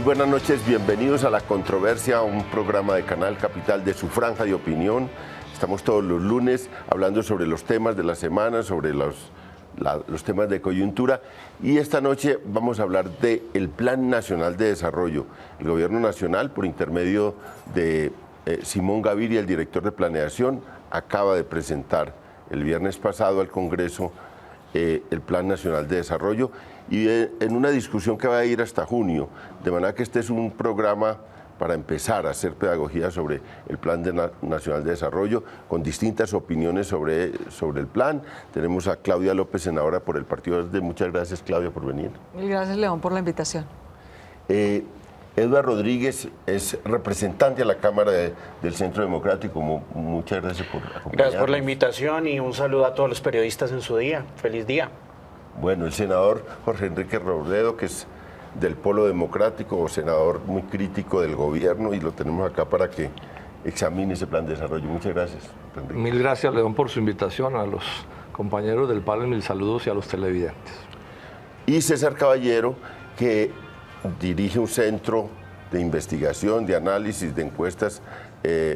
buenas noches, bienvenidos a La Controversia, un programa de Canal Capital de su franja de opinión. Estamos todos los lunes hablando sobre los temas de la semana, sobre los temas de coyuntura, y esta noche vamos a hablar del Plan Nacional de Desarrollo. El Gobierno Nacional, por intermedio de Simón Gaviria, el director de Planeación, acaba de presentar el viernes pasado al Congreso el Plan Nacional de Desarrollo, y en una discusión que va a ir hasta junio, de manera que este es un programa para empezar a hacer pedagogía sobre el Plan Nacional de Desarrollo, con distintas opiniones sobre el plan. Tenemos a Claudia López, senadora por el Partido Verde. Muchas gracias, Claudia, por venir. Mil gracias, León, por la invitación. Edward Rodríguez es representante a la Cámara del Centro Democrático. Muchas gracias por acompañarnos. Gracias por la invitación y un saludo a todos los periodistas en su día. Feliz día. Bueno, el senador Jorge Enrique Robledo, que es del Polo Democrático, senador muy crítico del gobierno, y lo tenemos acá para que examine ese plan de desarrollo. Muchas gracias, Enrique. Mil gracias, León, por su invitación, a los compañeros del panel, mil saludos, y a los televidentes. Y César Caballero, que dirige un centro de investigación, de análisis, de encuestas,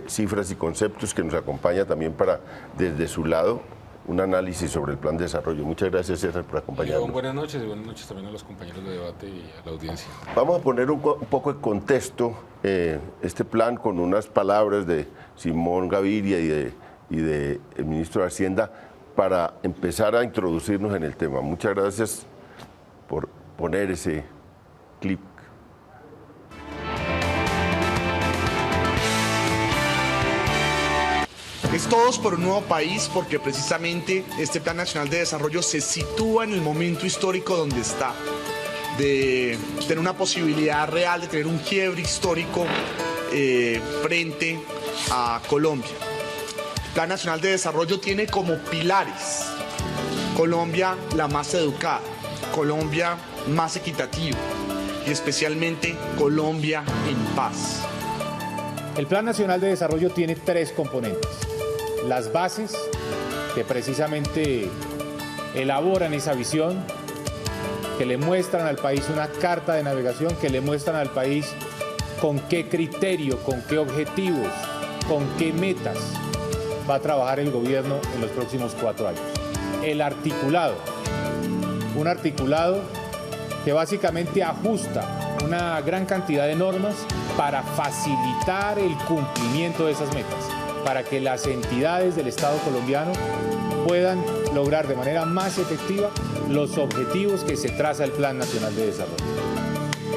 cifras y conceptos, que nos acompaña también para, desde su lado, un análisis sobre el plan de desarrollo. Muchas gracias, César, por acompañarnos. Buenas noches, y buenas noches también a los compañeros de debate y a la audiencia. Vamos a poner un poco de contexto este plan con unas palabras de Simón Gaviria y de el ministro de Hacienda para empezar a introducirnos en el tema. Muchas gracias por poner ese clip. Es Todos por un Nuevo País, porque precisamente este Plan Nacional de Desarrollo se sitúa en el momento histórico donde está, de tener una posibilidad real de tener un quiebre histórico frente a Colombia. El Plan Nacional de Desarrollo tiene como pilares Colombia la más educada, Colombia más equitativa y especialmente Colombia en paz. El Plan Nacional de Desarrollo tiene tres componentes. Las bases, que precisamente elaboran esa visión, que le muestran al país una carta de navegación, que le muestran al país con qué criterio, con qué objetivos, con qué metas va a trabajar el gobierno en los próximos 4 años. El articulado, un articulado que básicamente ajusta una gran cantidad de normas para facilitar el cumplimiento de esas metas, para que las entidades del Estado colombiano puedan lograr de manera más efectiva los objetivos que se traza el Plan Nacional de Desarrollo.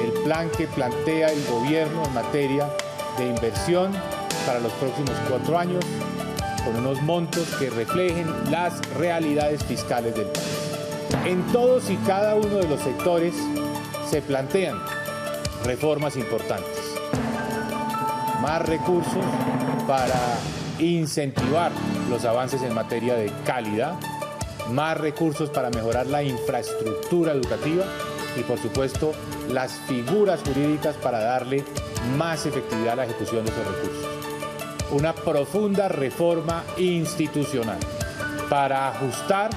El plan que plantea el gobierno en materia de inversión para los próximos 4 años, con unos montos que reflejen las realidades fiscales del país. En todos y cada uno de los sectores se plantean reformas importantes. Más recursos para incentivar los avances en materia de calidad, más recursos para mejorar la infraestructura educativa y, por supuesto, las figuras jurídicas para darle más efectividad a la ejecución de esos recursos. Una profunda reforma institucional para ajustar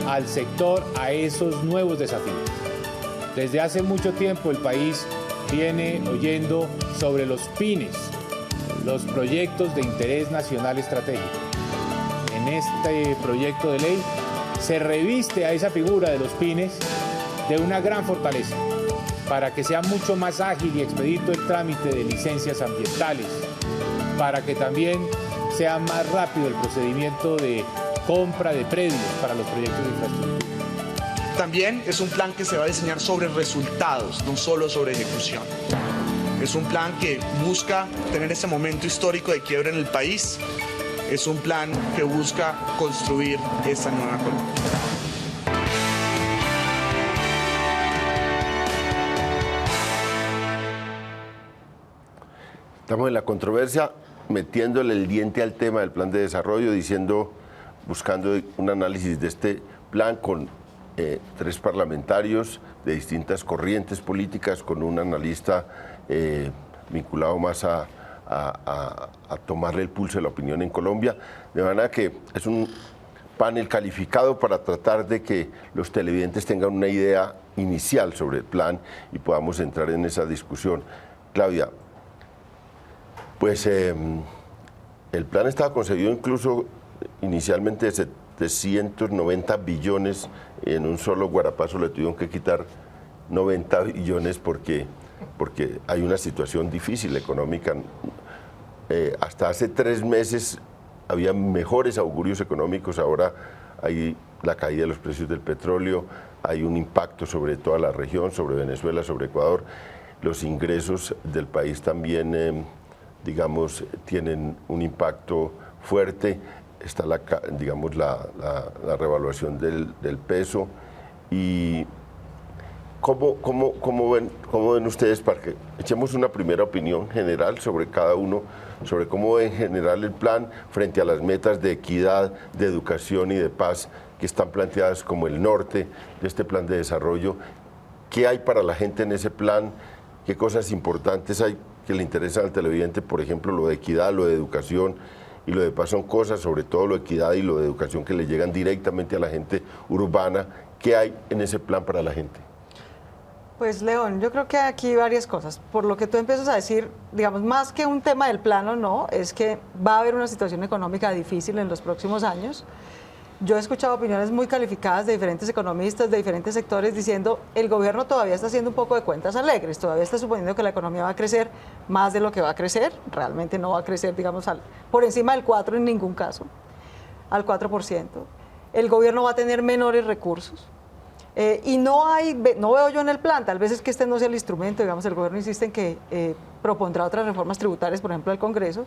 al sector a esos nuevos desafíos. Desde hace mucho tiempo el país viene oyendo sobre los PINES, los proyectos de interés nacional estratégico. En este proyecto de ley se reviste a esa figura de los PINES de una gran fortaleza para que sea mucho más ágil y expedito el trámite de licencias ambientales, para que también sea más rápido el procedimiento de compra de predios para los proyectos de infraestructura. También es un plan que se va a diseñar sobre resultados, no solo sobre ejecución. Es un plan que busca tener ese momento histórico de quiebre en el país. Es un plan que busca construir esta nueva Colombia. Estamos en La Controversia, metiéndole el diente al tema del plan de desarrollo, buscando un análisis de este plan con 3 parlamentarios de distintas corrientes políticas, con un analista vinculado más a tomarle el pulso de la opinión en Colombia, de manera que es un panel calificado para tratar de que los televidentes tengan una idea inicial sobre el plan y podamos entrar en esa discusión. Claudia, pues el plan estaba concebido incluso inicialmente de 790 billones, en un solo guarapazo le tuvieron que quitar 90 billones porque hay una situación difícil económica. Hasta hace 3 meses había mejores augurios económicos, ahora hay la caída de los precios del petróleo, hay un impacto sobre toda la región, sobre Venezuela, sobre Ecuador. Los ingresos del país también, digamos, tienen un impacto fuerte. Está la revaluación del peso. Y ¿cómo ven ustedes, para que echemos una primera opinión general sobre cada uno, sobre cómo ven en general el plan frente a las metas de equidad, de educación y de paz que están planteadas como el norte de este plan de desarrollo? ¿Qué hay para la gente en ese plan? ¿Qué cosas importantes hay que le interesan al televidente? Por ejemplo, lo de equidad, lo de educación y lo de paz son cosas, sobre todo lo de equidad y lo de educación, que le llegan directamente a la gente urbana. ¿Qué hay en ese plan para la gente? Pues León, yo creo que aquí hay varias cosas. Por lo que tú empiezas a decir, digamos, más que un tema del plan o no, es que va a haber una situación económica difícil en los próximos años. Yo he escuchado opiniones muy calificadas de diferentes economistas, de diferentes sectores, diciendo el gobierno todavía está haciendo un poco de cuentas alegres, todavía está suponiendo que la economía va a crecer más de lo que va a crecer, realmente no va a crecer, digamos, por encima del 4 en ningún caso, al 4%. El gobierno va a tener menores recursos. Y no veo yo en el plan, tal vez es que este no sea el instrumento, digamos, el gobierno insiste en que propondrá otras reformas tributarias, por ejemplo, al Congreso,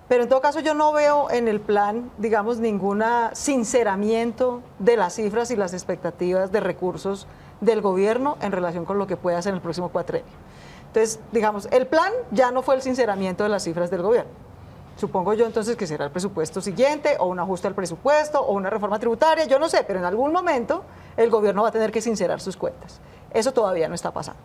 pero en todo caso yo no veo en el plan, digamos, ningún sinceramiento de las cifras y las expectativas de recursos del gobierno en relación con lo que puede hacer en el próximo cuatrenio. Entonces, digamos, el plan ya no fue el sinceramiento de las cifras del gobierno. Supongo yo entonces que será el presupuesto siguiente, o un ajuste al presupuesto, o una reforma tributaria, yo no sé, pero en algún momento el gobierno va a tener que sincerar sus cuentas. Eso todavía no está pasando.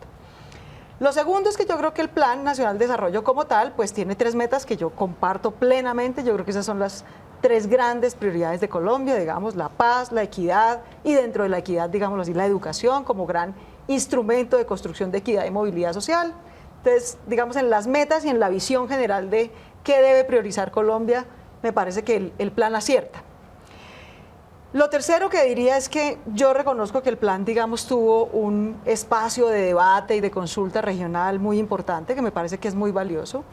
Lo segundo es que yo creo que el Plan Nacional de Desarrollo como tal, pues tiene 3 metas que yo comparto plenamente. Yo creo que esas son las 3 grandes prioridades de Colombia, digamos, la paz, la equidad, y dentro de la equidad, digámoslo así, la educación como gran instrumento de construcción de equidad y movilidad social. Entonces, digamos, en las metas y en la visión general de qué debe priorizar Colombia, me parece que el plan acierta. Lo tercero que diría es que yo reconozco que el plan, digamos, tuvo un espacio de debate y de consulta regional muy importante, que me parece que es muy valioso.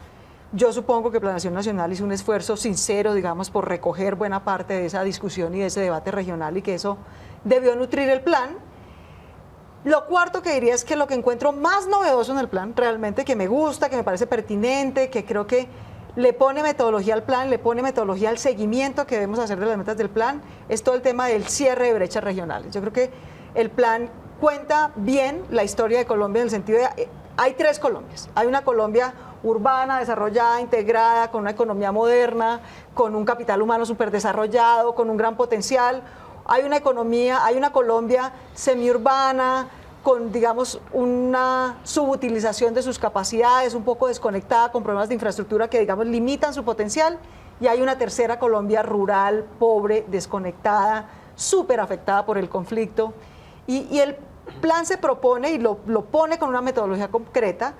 Yo supongo que Planación Nacional hizo un esfuerzo sincero, digamos, por recoger buena parte de esa discusión y de ese debate regional, y que eso debió nutrir el plan. Lo cuarto que diría es que lo que encuentro más novedoso en el plan, realmente que me gusta, que me parece pertinente, que creo que le pone metodología al plan, le pone metodología al seguimiento que debemos hacer de las metas del plan, es todo el tema del cierre de brechas regionales. Yo creo que el plan cuenta bien la historia de Colombia en el sentido de, hay 3 Colombias. Hay una Colombia urbana, desarrollada, integrada, con una economía moderna, con un capital humano súper desarrollado, con un gran potencial. Hay una economía, hay una Colombia semiurbana, con, digamos, una subutilización de sus capacidades, un poco desconectada, con problemas de infraestructura que, digamos, limitan su potencial. Y hay una tercera Colombia rural, pobre, desconectada, súper afectada por el conflicto. Y el plan se propone y lo pone con una metodología concreta,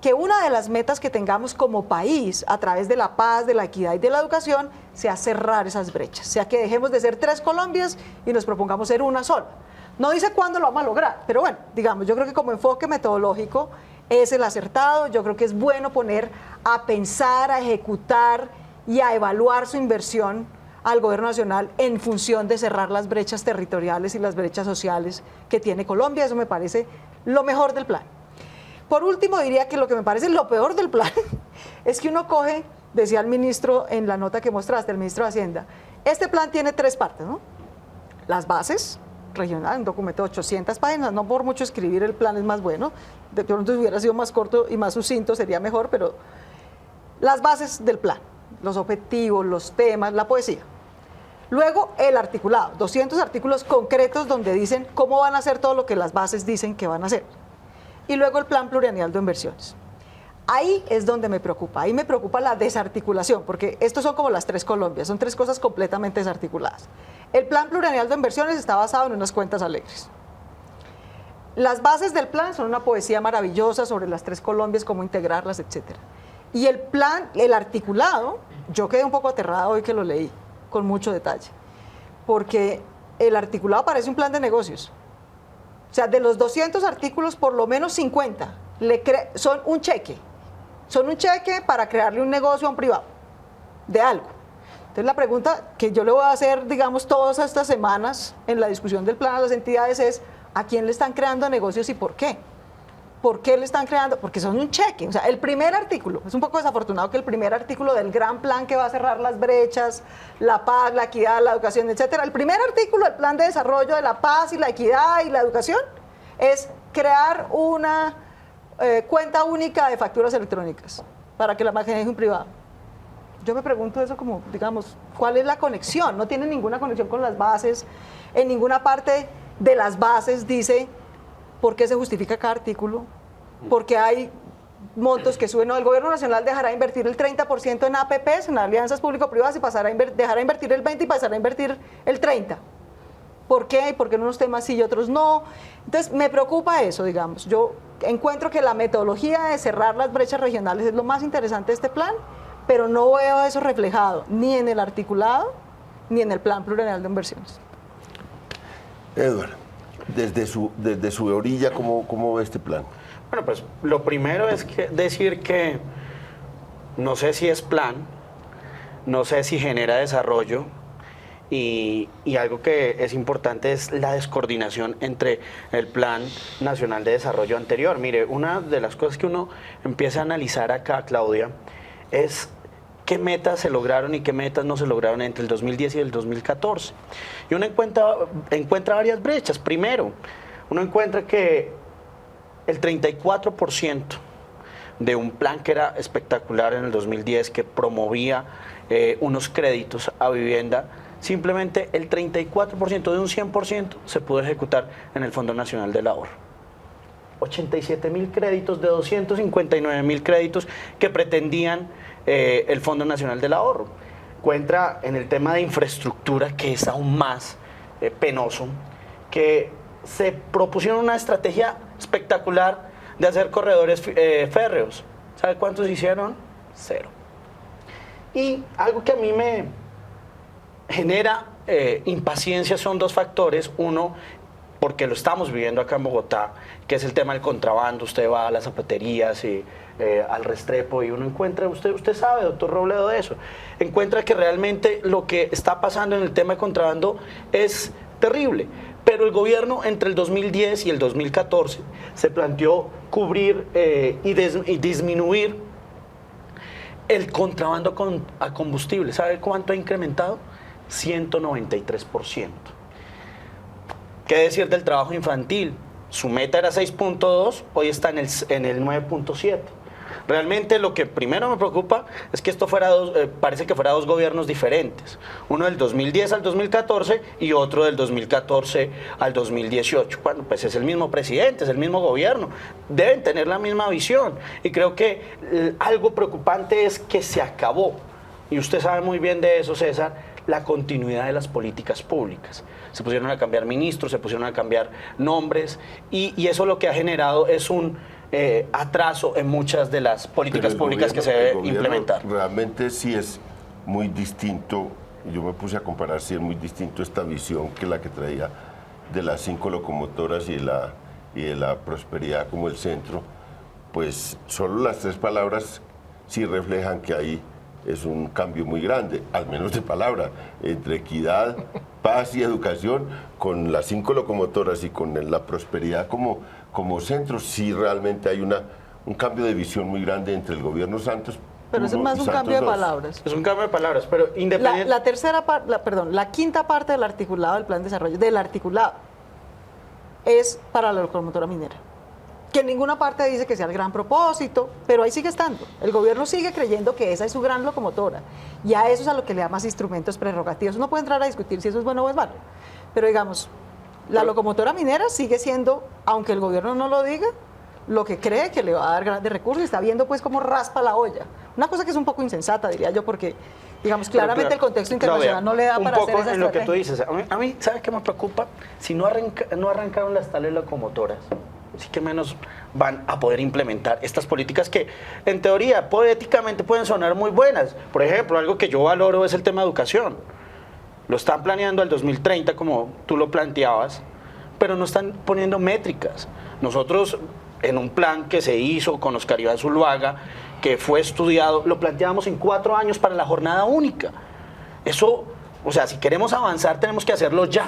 que una de las metas que tengamos como país a través de la paz, de la equidad y de la educación sea cerrar esas brechas, sea que dejemos de ser 3 Colombias y nos propongamos ser una sola. No dice cuándo lo vamos a lograr, pero bueno, digamos, yo creo que como enfoque metodológico es el acertado. Yo creo que es bueno poner a pensar, a ejecutar y a evaluar su inversión al gobierno nacional en función de cerrar las brechas territoriales y las brechas sociales que tiene Colombia. Eso me parece lo mejor del plan. Por último, diría que lo que me parece lo peor del plan es que uno coge, decía el ministro en la nota que mostraste, el ministro de Hacienda, este plan tiene 3 partes, ¿no? Las bases regional, un documento de 800 páginas, no por mucho escribir el plan es más bueno, de pronto si hubiera sido más corto y más sucinto sería mejor, pero las bases del plan, los objetivos, los temas, la poesía. Luego el articulado, 200 artículos concretos donde dicen cómo van a hacer todo lo que las bases dicen que van a hacer. Y luego el plan plurianual de inversiones. Ahí es donde me preocupa, ahí me preocupa la desarticulación, porque estos son como las 3 Colombias, son 3 cosas completamente desarticuladas. El plan plurianual de inversiones está basado en unas cuentas alegres. Las bases del plan son una poesía maravillosa sobre las 3 Colombias, cómo integrarlas, etc. Y el plan, el articulado, yo quedé un poco aterrada hoy que lo leí, con mucho detalle, porque el articulado parece un plan de negocios. O sea, de los 200 artículos, por lo menos 50 son un cheque. Son un cheque para crearle un negocio a un privado, de algo. Entonces la pregunta que yo le voy a hacer, digamos, todas estas semanas en la discusión del plan a las entidades es, ¿a quién le están creando negocios y por qué? ¿Por qué le están creando? Porque son un cheque. O sea, el primer artículo, es un poco desafortunado que el primer artículo del gran plan que va a cerrar las brechas, la paz, la equidad, la educación, etcétera, el primer artículo del plan de desarrollo de la paz y la equidad y la educación es crear una cuenta única de facturas electrónicas para que la maneje un privado. Yo me pregunto eso como, digamos, ¿cuál es la conexión? No tiene ninguna conexión con las bases. En ninguna parte de las bases dice por qué se justifica cada artículo, porque hay montos que suben. No, el gobierno nacional dejará de invertir el 30% en APPs, en alianzas público-privadas, y dejará de invertir el 20% y pasará a invertir el 30%. ¿Por qué? ¿Y por qué en unos temas sí y otros no? Entonces, me preocupa eso, digamos. Yo encuentro que la metodología de cerrar las brechas regionales es lo más interesante de este plan, pero no veo eso reflejado ni en el articulado ni en el plan plurianual de inversiones. Eduardo, desde su orilla, ¿cómo ve este plan? Bueno, pues lo primero es decir que no sé si es plan, no sé si genera desarrollo, y algo que es importante es la descoordinación entre el Plan Nacional de Desarrollo anterior. Mire, una de las cosas que uno empieza a analizar acá, Claudia, es qué metas se lograron y qué metas no se lograron entre el 2010 y el 2014. Y uno encuentra varias brechas. Primero, uno encuentra que el 34% de un plan que era espectacular en el 2010, que promovía unos créditos a vivienda, simplemente el 34% de un 100% se pudo ejecutar en el Fondo Nacional del Ahorro. 87.000 créditos de 259.000 créditos que pretendían el Fondo Nacional del Ahorro. Encuentra en el tema de infraestructura, que es aún más penoso, que se propusieron una estrategia espectacular de hacer corredores férreos. ¿Sabe cuántos hicieron? 0. Y algo que a mí me genera impaciencia son 2 factores. Uno, porque lo estamos viviendo acá en Bogotá, que es el tema del contrabando. Usted va a las zapaterías y al Restrepo y uno encuentra, usted sabe, doctor Robledo, de eso, encuentra que realmente lo que está pasando en el tema de contrabando es terrible. Pero el gobierno entre el 2010 y el 2014 se planteó cubrir y disminuir el contrabando a combustible. ¿Sabe cuánto ha incrementado? 193%. ¿Qué decir del trabajo infantil? Su meta era 6.2, hoy está en el 9.7. Realmente lo que primero me preocupa es que esto parece que fuera 2 gobiernos diferentes. Uno del 2010 al 2014 y otro del 2014 al 2018. Bueno, pues es el mismo presidente, es el mismo gobierno. Deben tener la misma visión. Y creo que algo preocupante es que se acabó, y usted sabe muy bien de eso, César, la continuidad de las políticas públicas. Se pusieron a cambiar ministros, se pusieron a cambiar nombres, y eso lo que ha generado es un atraso en muchas de las políticas públicas que se debe implementar. Realmente sí es muy distinto, yo me puse a comparar, sí es muy distinto esta visión que la que traía de las 5 locomotoras y de la prosperidad como el centro. Pues solo las 3 palabras sí reflejan que ahí es un cambio muy grande, al menos de palabra, entre equidad, paz y educación, con las 5 locomotoras y con la prosperidad como centro. Sí, realmente hay un cambio de visión muy grande entre el gobierno Santos. Pero eso es más un cambio de palabras. Es un cambio de palabras, pero independiente. La quinta parte del articulado del plan de desarrollo, del articulado, es para la locomotora minera. Que en ninguna parte dice que sea el gran propósito, pero ahí sigue estando. El gobierno sigue creyendo que esa es su gran locomotora, y a eso es a lo que le da más instrumentos prerrogativos. Uno puede entrar a discutir si eso es bueno o es malo, pero digamos, la locomotora minera sigue siendo, aunque el gobierno no lo diga, lo que cree que le va a dar grandes recursos, y está viendo pues cómo raspa la olla. Una cosa que es un poco insensata, diría yo, porque, digamos, Pero, claramente el contexto internacional Claudia, no le da para un hacer poco esa en lo que tú estrategia. dices. A mí ¿sabes qué me preocupa? Si no arrancaron las tales locomotoras, sí que menos van a poder implementar estas políticas que, en teoría, poéticamente pueden sonar muy buenas. Por ejemplo, algo que yo valoro es el tema de educación. Lo están planeando al 2030, como tú lo planteabas, pero no están poniendo métricas. Nosotros, en un plan que se hizo con Oscar Iván Zuluaga, que fue estudiado, lo planteábamos en 4 años para la jornada única. Eso, o sea, si queremos avanzar tenemos que hacerlo ya,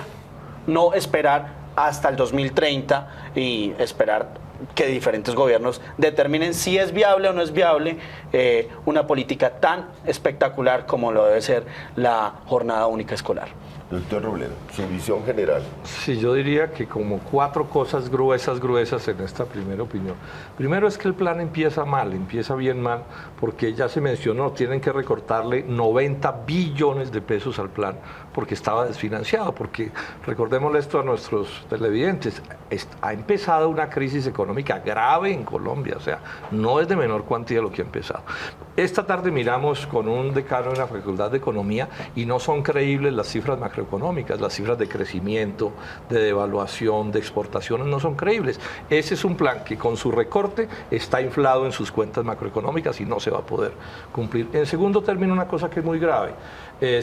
no esperar hasta el 2030 y esperar que diferentes gobiernos determinen si es viable o no es viable una política tan espectacular como lo debe ser la jornada única escolar. Doctor Robledo, su visión general. Sí, yo diría que como 4 cosas gruesas en esta primera opinión. Primero es que el plan empieza bien mal, porque ya se mencionó, tienen que recortarle 90 billones de pesos al plan, porque estaba desfinanciado, porque recordémosle esto a nuestros televidentes, ha empezado una crisis económica grave en Colombia, o sea, no es de menor cuantía lo que ha empezado. Esta tarde miramos con un decano en la Facultad de Economía y no son creíbles las cifras macroeconómicas, las cifras de crecimiento, de devaluación, de exportaciones no son creíbles. Ese es un plan que con su recorte está inflado en sus cuentas macroeconómicas y no se va a poder cumplir. En segundo término, una cosa que es muy grave.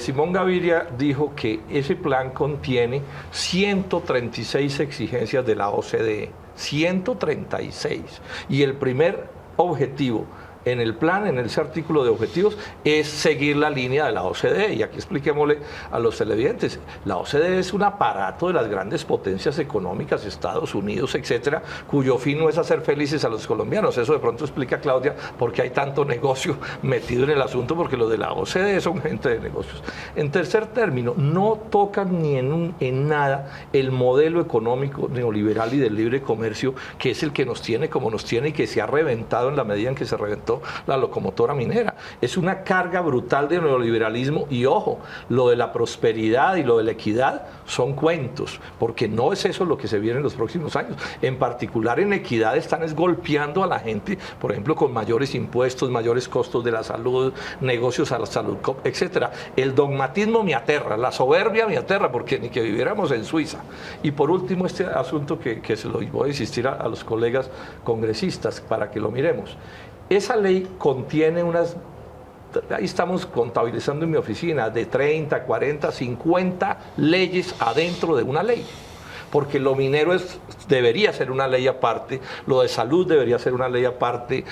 Simón Gaviria dijo que ese plan contiene 136 exigencias de la OCDE, 136. Y el primer objetivo en el plan, en ese artículo de objetivos, es seguir la línea de la OCDE. Y aquí expliquémosle a los televidentes, la OCDE es un aparato de las grandes potencias económicas, Estados Unidos, etcétera, cuyo fin no es hacer felices a los colombianos. Eso de pronto explica, Claudia, por qué hay tanto negocio metido en el asunto, porque los de la OCDE son gente de negocios. En tercer término, no tocan ni en nada el modelo económico neoliberal y del libre comercio, que es el que nos tiene como nos tiene y que se ha reventado en la medida en que se reventó la locomotora minera. Es una carga brutal de neoliberalismo y ojo, lo de la prosperidad y lo de la equidad son cuentos, porque no es eso lo que se viene en los próximos años. En particular en equidad están golpeando a la gente, por ejemplo, con mayores impuestos, mayores costos de la salud, negocios a la salud, etcétera. El dogmatismo me aterra, la soberbia me aterra, porque ni que viviéramos en Suiza. Y por último, este asunto que se lo voy a insistir a los colegas congresistas para que lo miremos. Esa ley contiene unas, ahí estamos contabilizando en mi oficina, de 30, 40, 50 leyes adentro de una ley. Porque lo minero debería ser una ley aparte, lo de salud debería ser una ley aparte,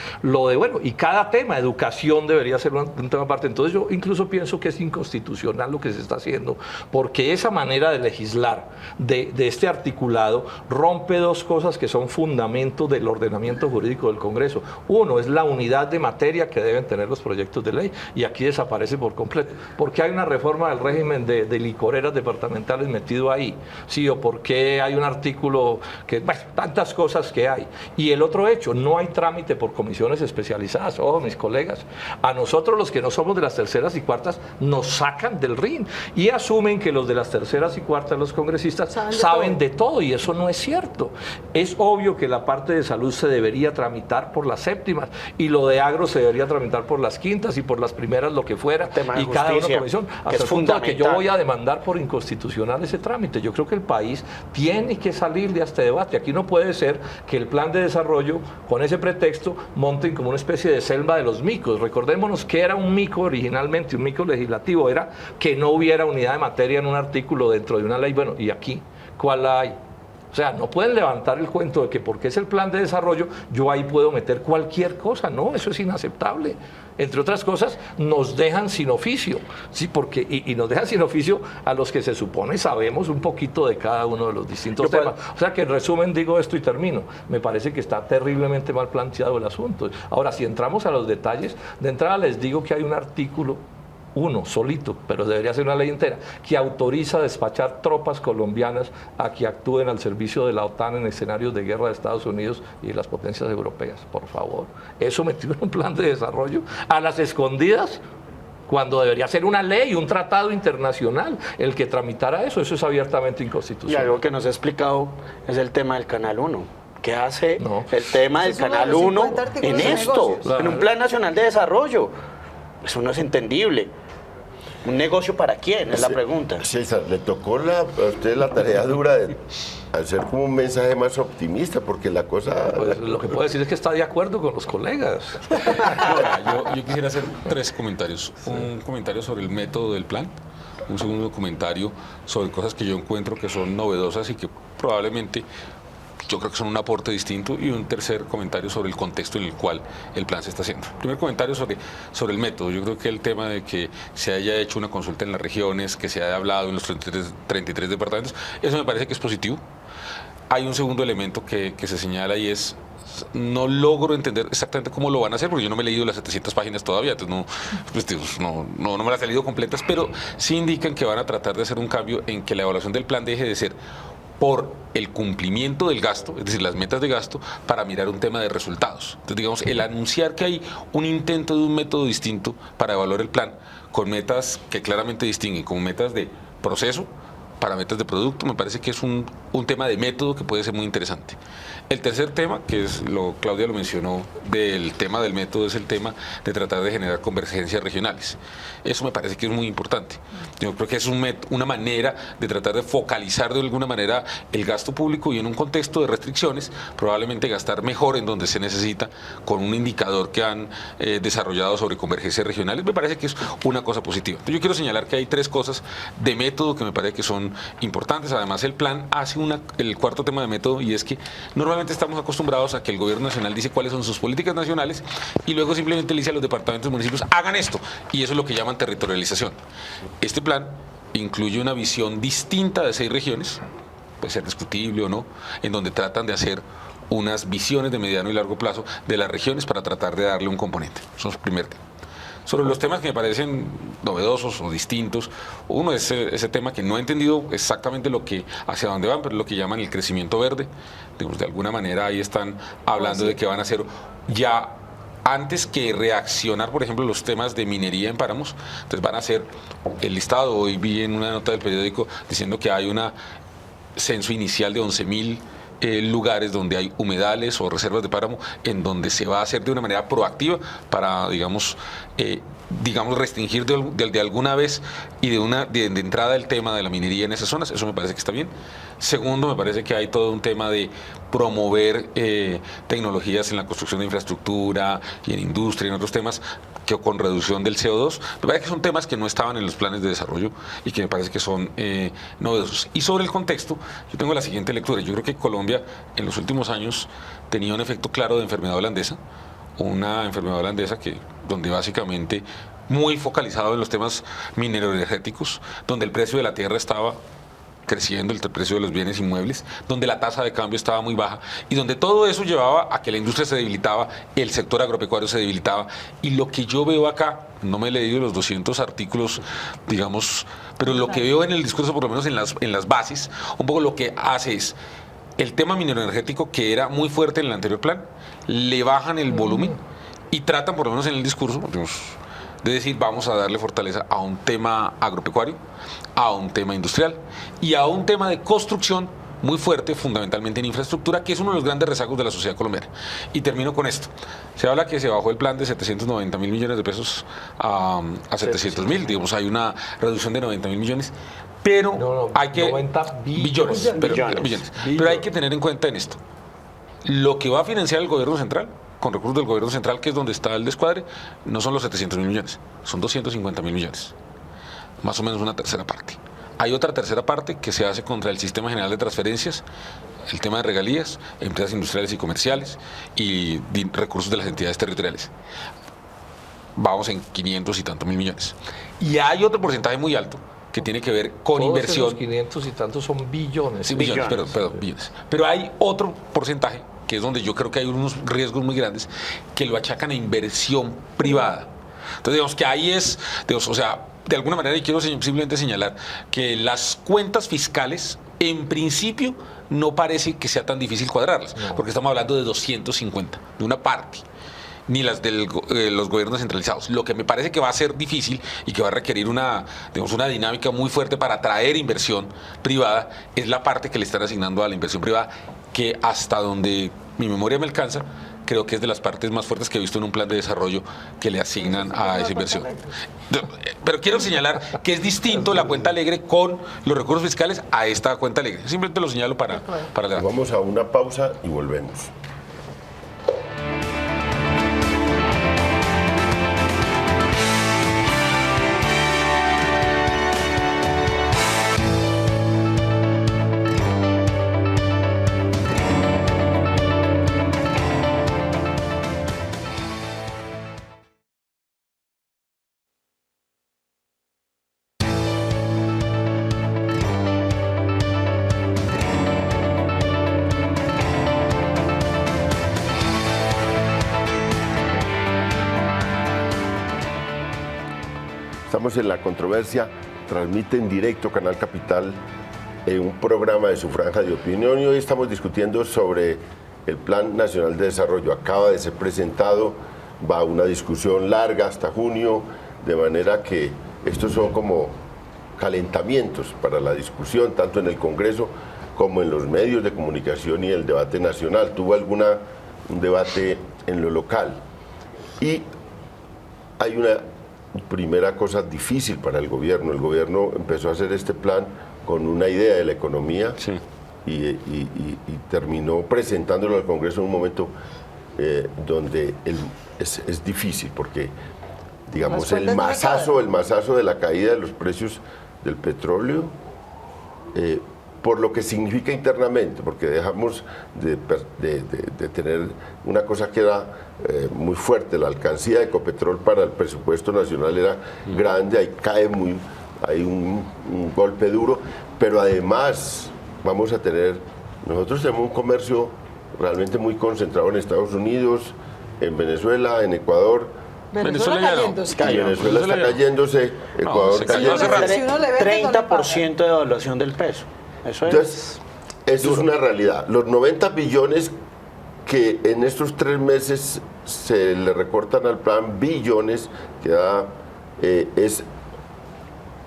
y cada tema, educación debería ser un tema aparte. Entonces yo incluso pienso que es inconstitucional lo que se está haciendo, porque esa manera de legislar, de este articulado, rompe 2 cosas que son fundamentos del ordenamiento jurídico del Congreso. Uno es la unidad de materia que deben tener los proyectos de ley, y aquí desaparece por completo. Porque hay una reforma del régimen de licoreras departamentales metido ahí, sí, o porque hay un artículo que, tantas cosas que hay. Y el otro hecho, no hay trámite por comisiones especializadas. Ojo, mis colegas, a nosotros los que no somos de las terceras y cuartas nos sacan del ring y asumen que los de las terceras y cuartas, los congresistas, saben de todo, y eso no es cierto. Es obvio que la parte de salud se debería tramitar por las séptimas y lo de agro se debería tramitar por las quintas y por las primeras lo que fuera, y cada una comisión, hasta el punto de que yo voy a demandar por inconstitucional ese trámite. Yo creo que el país tiene que salir de este debate. Aquí no puede ser que el plan de desarrollo, con ese pretexto, monten como una especie de selva de los micos. Recordémonos que era un mico originalmente, un mico legislativo, era que no hubiera unidad de materia en un artículo dentro de una ley. Bueno, ¿y aquí cuál la hay? O sea, no pueden levantar el cuento de que porque es el plan de desarrollo, yo ahí puedo meter cualquier cosa. No, eso es inaceptable. Entre otras cosas, nos dejan sin oficio, ¿sí? Porque, y nos dejan sin oficio a los que se supone sabemos un poquito de cada uno de los distintos temas. O sea que en resumen digo esto y termino. Me parece que está terriblemente mal planteado el asunto. Ahora, si entramos a los detalles, de entrada les digo que hay un artículo, uno solito, pero debería ser una ley entera, que autoriza a despachar tropas colombianas a que actúen al servicio de la OTAN en escenarios de guerra de Estados Unidos y de las potencias europeas. Por favor, eso metido en un plan de desarrollo a las escondidas, cuando debería ser una ley, un tratado internacional el que tramitara eso. Eso es abiertamente inconstitucional. Y algo que nos ha explicado es el tema del Canal 1. ¿Qué hace el tema del Canal 1 en esto? Claro. En un plan nacional de desarrollo. Eso no es entendible. ¿Un negocio para quién? Es la pregunta. César, le tocó a usted la tarea dura de hacer como un mensaje más optimista, porque la cosa... Pues lo que puedo decir es que está de acuerdo con los colegas. Yo quisiera hacer 3 comentarios. Un comentario sobre el método del plan, un segundo comentario sobre cosas que yo encuentro que son novedosas y que probablemente yo creo que son un aporte distinto, y un tercer comentario sobre el contexto en el cual el plan se está haciendo. Primer comentario sobre el método. Yo creo que el tema de que se haya hecho una consulta en las regiones, que se haya hablado en los 33 departamentos, eso me parece que es positivo. Hay un segundo elemento que se señala, y es, no logro entender exactamente cómo lo van a hacer, porque yo no me he leído las 700 páginas todavía, entonces no me las he leído completas, pero sí indican que van a tratar de hacer un cambio en que la evaluación del plan deje de ser por el cumplimiento del gasto, es decir, las metas de gasto, para mirar un tema de resultados. Entonces, digamos, el anunciar que hay un intento de un método distinto para evaluar el plan, con metas que claramente distinguen como metas de proceso para metas de producto, me parece que es un tema de método que puede ser muy interesante. El tercer tema, que es Claudia lo mencionó, del tema del método, es el tema de tratar de generar convergencias regionales. Eso me parece que es muy importante. Yo creo que es una manera de tratar de focalizar de alguna manera el gasto público, y en un contexto de restricciones, probablemente gastar mejor en donde se necesita, con un indicador que han desarrollado sobre convergencias regionales. Me parece que es una cosa positiva. Entonces, yo quiero señalar que hay 3 cosas de método que me parece que son importantes. Además, el plan hace el cuarto tema de método, y es que normalmente estamos acostumbrados a que el gobierno nacional dice cuáles son sus políticas nacionales, y luego simplemente le dice a los departamentos y municipios, hagan esto, y eso es lo que llaman territorialización. Este plan incluye una visión distinta de 6 regiones, puede ser discutible o no, en donde tratan de hacer unas visiones de mediano y largo plazo de las regiones para tratar de darle un componente. Eso es el primer tema. Sobre los temas que me parecen novedosos o distintos, uno es ese tema que no he entendido exactamente hacia dónde van, pero es lo que llaman el crecimiento verde. Digamos, de alguna manera ahí están hablando de que van a hacer ya, antes que reaccionar, por ejemplo, los temas de minería en páramos, entonces van a hacer el listado. Hoy vi en una nota del periódico diciendo que hay un censo inicial de 11.000 lugares donde hay humedales o reservas de páramo, en donde se va a hacer de una manera proactiva para, digamos, restringir de alguna vez y de entrada el tema de la minería en esas zonas. Eso me parece que está bien. Segundo, me parece que hay todo un tema de promover tecnologías en la construcción de infraestructura y en industria y en otros temas con reducción del CO2. Me parece que son temas que no estaban en los planes de desarrollo y que me parece que son novedosos. Y sobre el contexto, yo tengo la siguiente lectura. Yo creo que Colombia en los últimos años tenía un efecto claro de enfermedad holandesa, una enfermedad holandesa donde básicamente muy focalizado en los temas mineroenergéticos, donde el precio de la tierra estaba creciendo, el precio de los bienes inmuebles, donde la tasa de cambio estaba muy baja, y donde todo eso llevaba a que la industria se debilitaba, el sector agropecuario se debilitaba. Y lo que yo veo acá, no me he leído los 200 artículos, digamos, pero lo que veo en el discurso, por lo menos en las bases, un poco lo que hace es el tema mineroenergético, que era muy fuerte en el anterior plan, le bajan el volumen y tratan, por lo menos en el discurso, de decir, vamos a darle fortaleza a un tema agropecuario, a un tema industrial y a un tema de construcción muy fuerte, fundamentalmente en infraestructura, que es uno de los grandes rezagos de la sociedad colombiana. Y termino con esto. Se habla que se bajó el plan de 790.000 millones de pesos a 700.000, digamos, hay una reducción de 90.000 millones, pero hay que... 90 billones. Pero hay que tener en cuenta en esto, lo que va a financiar el gobierno central, con recursos del gobierno central, que es donde está el descuadre, no son los 700.000 millones, son 250.000 millones, más o menos una tercera parte. Hay otra tercera parte que se hace contra el Sistema General de Transferencias, el tema de regalías, empresas industriales y comerciales y recursos de las entidades territoriales. Vamos en 500 y tantos mil millones. Y hay otro porcentaje muy alto que tiene que ver con todos inversión. Esos 500 y tantos son billones. Sí, billones. Billones. Pero hay otro porcentaje que es donde yo creo que hay unos riesgos muy grandes que lo achacan a inversión privada. Entonces, digamos que ahí es, digamos, o sea, de alguna manera, y quiero simplemente señalar que las cuentas fiscales, en principio, no parece que sea tan difícil cuadrarlas, porque estamos hablando de 250, de una parte, ni las de los gobiernos centralizados. Lo que me parece que va a ser difícil y que va a requerir una dinámica muy fuerte para atraer inversión privada es la parte que le están asignando a la inversión privada, que hasta donde mi memoria me alcanza, creo que es de las partes más fuertes que he visto en un plan de desarrollo que le asignan a esa inversión. Pero quiero señalar que es distinto la cuenta alegre con los recursos fiscales a esta cuenta alegre. Simplemente lo señalo para la... Vamos a una pausa y volvemos. Estamos en La Controversia, transmite en directo Canal Capital un programa de Su Franja de Opinión y hoy estamos discutiendo sobre el Plan Nacional de Desarrollo. Acaba de ser presentado, va a una discusión larga hasta junio, de manera que estos son como calentamientos para la discusión, tanto en el Congreso como en los medios de comunicación y el debate nacional. Tuvo un debate en lo local y hay una primera cosa difícil para el gobierno. El gobierno empezó a hacer este plan con una idea de la economía y terminó presentándolo al Congreso en un momento donde es difícil porque, digamos, el masazo de la caída de los precios del petróleo, por lo que significa internamente, porque dejamos de tener una cosa que era muy fuerte, la alcancía de Ecopetrol para el presupuesto nacional era grande, ahí cae hay un golpe duro, pero además nosotros tenemos un comercio realmente muy concentrado en Estados Unidos, en Venezuela, en Ecuador. Venezuela Venezuela está cayéndose, Ecuador cayéndose. 30% de devaluación del peso. Entonces, eso es una realidad. Los 90 billones que en estos 3 meses se le recortan al plan, billones que da, es